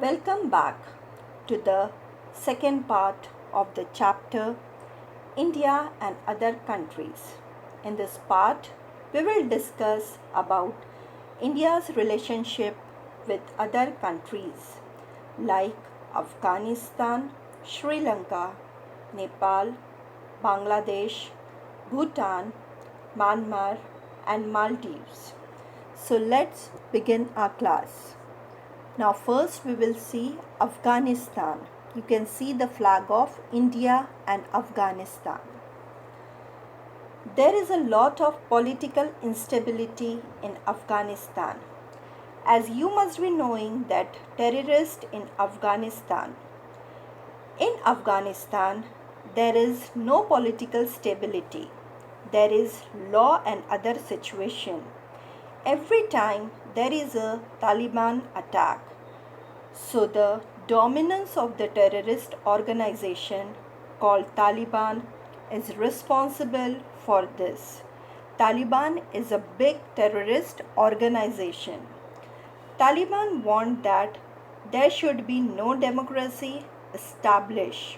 Welcome back to the second part of the chapter India and other countries. In this part, we will discuss about India's relationship with other countries like Afghanistan, Sri Lanka, Nepal, Bangladesh, Bhutan, Myanmar, and Maldives. So let's begin our class. Now first we will see Afghanistan. You can see the flag of India and Afghanistan. There is a lot of political instability in Afghanistan. As you must be knowing that terrorists in Afghanistan. In Afghanistan, there is no political stability. There is law and other situation. Every time there is a Taliban attack. So the dominance of the terrorist organization called Taliban is responsible for this. Taliban is a big terrorist organization. Taliban want that there should be no democracy established.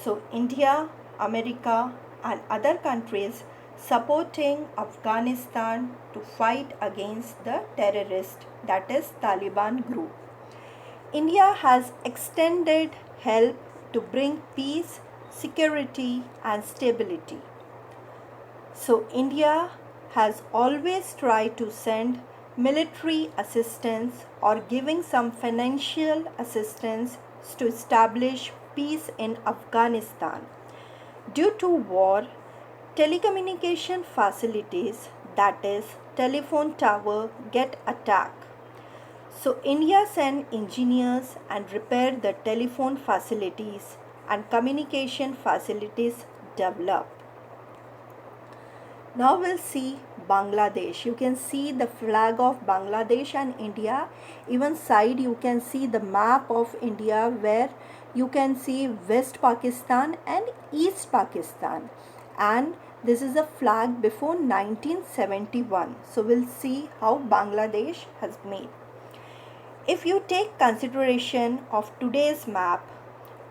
So India, America and other countries supporting Afghanistan to fight against the terrorist, that is Taliban group. India has extended help to bring peace, security and stability. So India has always tried to send military assistance or giving some financial assistance to establish peace in Afghanistan. Due to war, telecommunication facilities, that is telephone tower, get attacked. So India sent engineers and repaired the telephone facilities and communication facilities developed. Now we'll see Bangladesh. You can see the flag of Bangladesh and India. Even side you can see the map of India where you can see West Pakistan and East Pakistan. And this is a flag before 1971. So we'll see how Bangladesh has made. If you take consideration of today's map,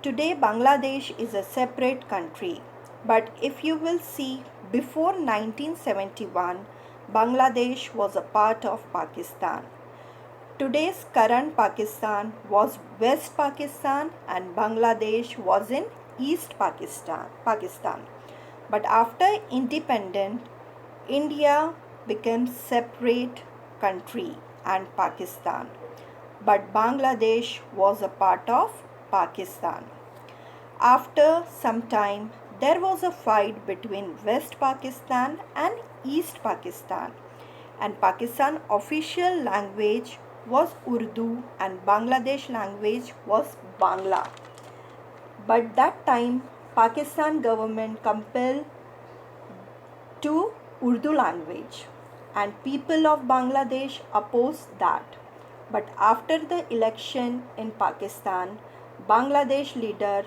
today Bangladesh is a separate country. But if you will see before 1971, Bangladesh was a part of Pakistan. Today's current Pakistan was West Pakistan and Bangladesh was in East Pakistan. But after independence, India became separate country and Pakistan. But Bangladesh was a part of Pakistan. After some time, there was a fight between West Pakistan and East Pakistan, and Pakistan official language was Urdu and Bangladesh language was Bangla. But that time Pakistan government compelled to Urdu language and people of Bangladesh opposed that. But after the election in Pakistan, Bangladesh leader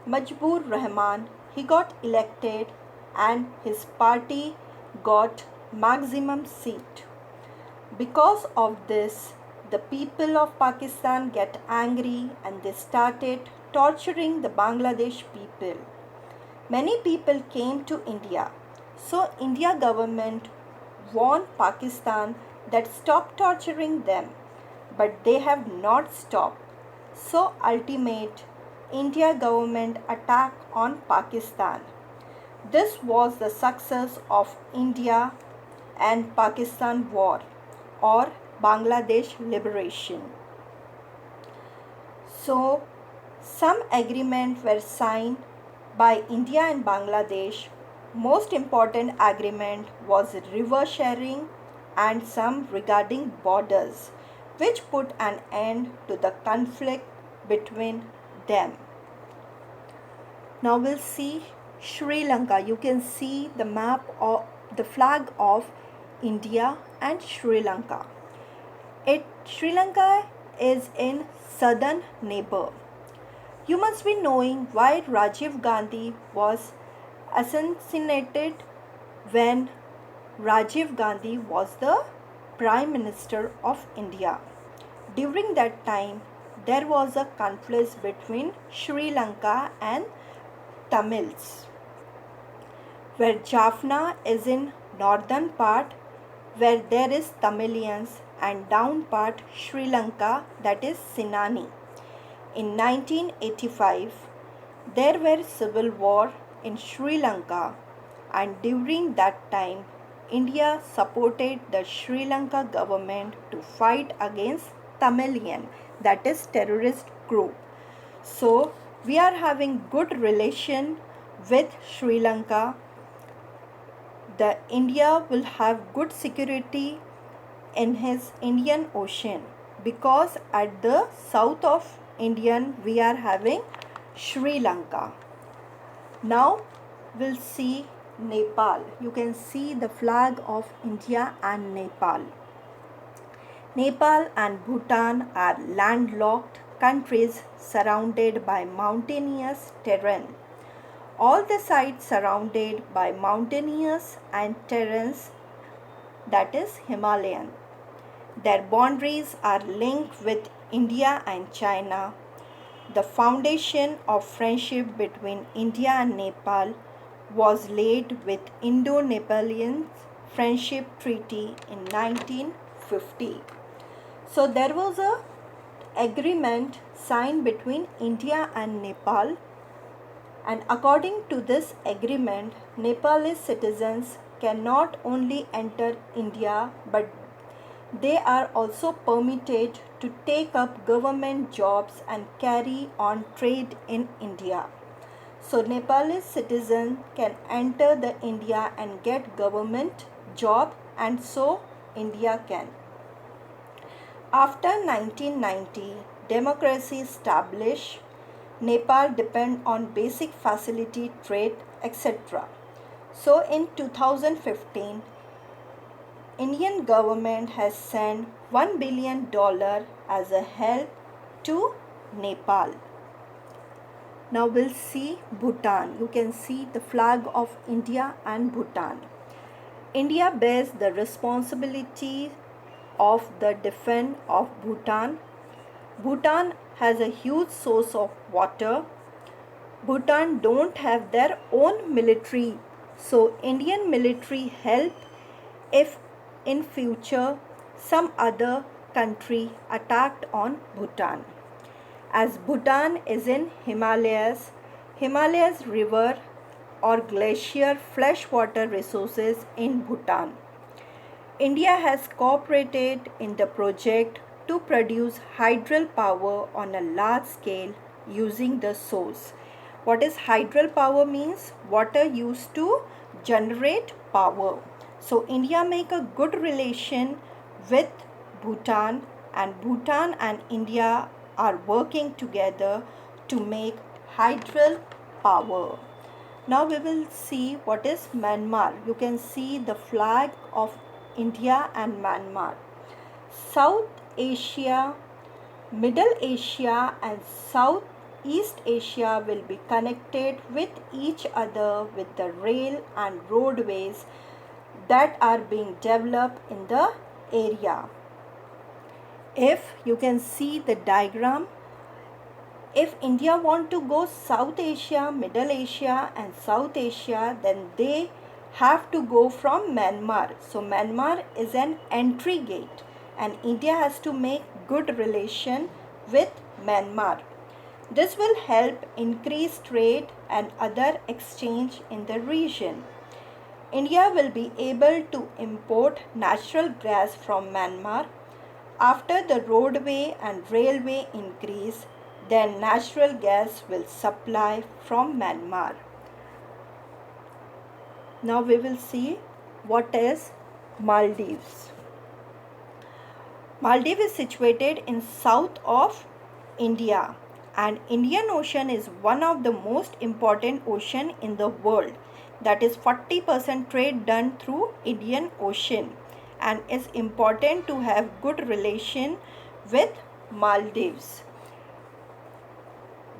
Mujibur Rahman, he got elected and his party got maximum seat. Because of this, the people of Pakistan get angry and they started torturing the Bangladesh people. Many people came to India. So India government warned Pakistan that stop torturing them. But they have not stopped. So ultimate India government attack on Pakistan. This was the success of India and Pakistan war or Bangladesh liberation. So some agreements were signed by India and Bangladesh. Most important agreement was river sharing and some regarding borders, which put an end to the conflict between them. Now we'll see Sri Lanka. You can see the map of the flag of India and Sri Lanka. Sri Lanka is in southern neighbor. You must be knowing why Rajiv Gandhi was assassinated when Rajiv Gandhi was the Prime Minister of India. During that time, there was a conflict between Sri Lanka and Tamils, where Jaffna is in northern part where there is Tamilians and down part Sri Lanka, that is Sinani. In 1985, there were civil war in Sri Lanka, and during that time India supported the Sri Lanka government to fight against Tamilian, that is terrorist group. So we are having good relation with Sri Lanka. The India will have good security in his Indian Ocean, because at the south of Indian we are having Sri Lanka. Now we'll see Nepal. You can see the flag of India and Nepal. Nepal and Bhutan are landlocked countries surrounded by mountainous terrain. All the sites surrounded by mountainous and terrains, that is Himalayan. Their boundaries are linked with India and China. The foundation of friendship between India and Nepal was laid with Indo-Nepalian Friendship Treaty in 1950. So there was a agreement signed between India and Nepal, and according to this agreement, Nepalese citizens can not only enter India, but they are also permitted to take up government jobs and carry on trade in India. So Nepalese citizen can enter the India and get government job, and so India can. After 1990, democracy established. Nepal depend on basic facility, trade, etc. So in 2015, Indian government has sent $1 billion as a help to Nepal. Now we'll see Bhutan. You can see the flag of India and Bhutan. India bears the responsibility of the defense of Bhutan. Bhutan has a huge source of water. Bhutan don't have their own military, so Indian military help if in future some other country attacked on Bhutan. As Bhutan is in Himalayas, Himalayas river or glacier freshwater resources in Bhutan. India has cooperated in the project to produce hydel power on a large scale using the source. What is hydel power means? Water used to generate power. So India make a good relation with Bhutan, and Bhutan and India are working together to make hydel power. Now we will see what is Myanmar. You can see the flag of India and Myanmar. South Asia, Middle Asia and Southeast Asia will be connected with each other with the rail and roadways that are being developed in the area. If you can see the diagram, if India want to go South Asia, Middle Asia and South Asia, then they have to go from Myanmar. So Myanmar is an entry gate, and India has to make good relation with Myanmar. This will help increase trade and other exchange in the region. India will be able to import natural gas from Myanmar. After the roadway and railway increase, then natural gas will supply from Myanmar. Now we will see what is Maldives. Maldives is situated in south of India, and Indian Ocean is one of the most important ocean in the world. That is 40% trade done through Indian Ocean, and it's important to have good relation with Maldives.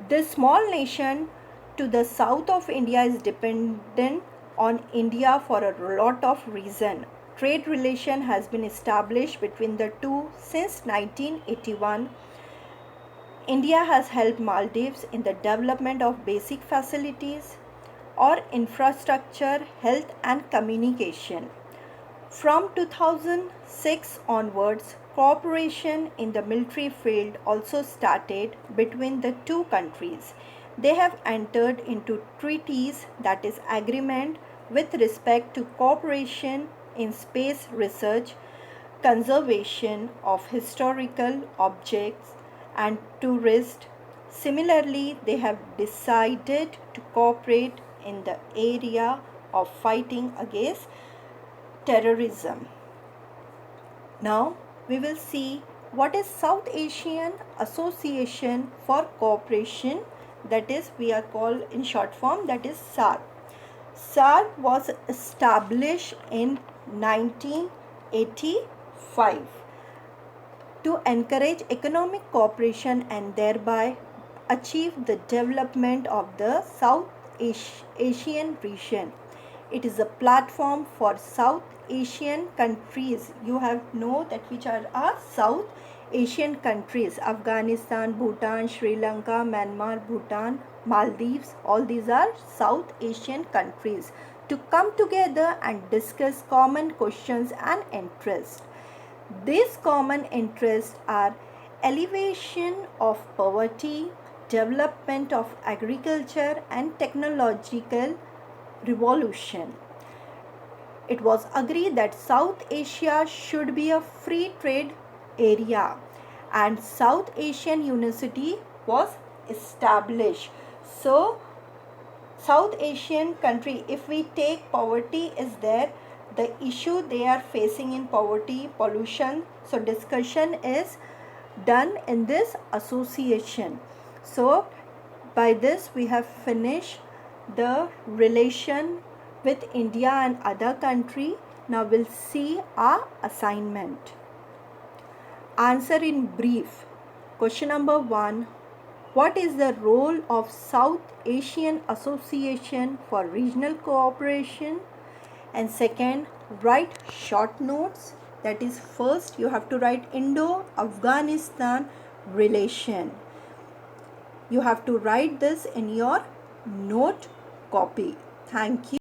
This small nation to the south of India is dependent on India for a lot of reasons. Trade relation has been established between the two since 1981. India has helped Maldives in the development of basic facilities or infrastructure, health and communication. From 2006 onwards, cooperation in the military field also started between the two countries. They have entered into treaties, that is agreement, with respect to cooperation in space research, conservation of historical objects and tourist. Similarly, they have decided to cooperate in the area of fighting against terrorism. Now we will see what is South Asian Association for Cooperation, that is we are called in short form, that is SAARC. SAARC was established in 1985 to encourage economic cooperation and thereby achieve the development of the South Asian region. It is a platform for South Asian countries. You have know that which are South Asian countries: Afghanistan, Bhutan, Sri Lanka, Myanmar, Bhutan, Maldives. All these are South Asian countries to come together and discuss common questions and interests. These common interests are elevation of poverty, development of agriculture and technological revolution. It was agreed that South Asia should be a free trade area and South Asian University was established. So South Asian country, if we take poverty is there, the issue they are facing in poverty, pollution, so discussion is done in this association. So by this we have finished the relation with India and other country. Now we'll see our assignment. Answer in brief. Question number 1. What is the role of South Asian Association for regional cooperation? And second, write short notes. That is, first you have to write Indo-Afghanistan relation. You have to write this in your note copy. Thank you.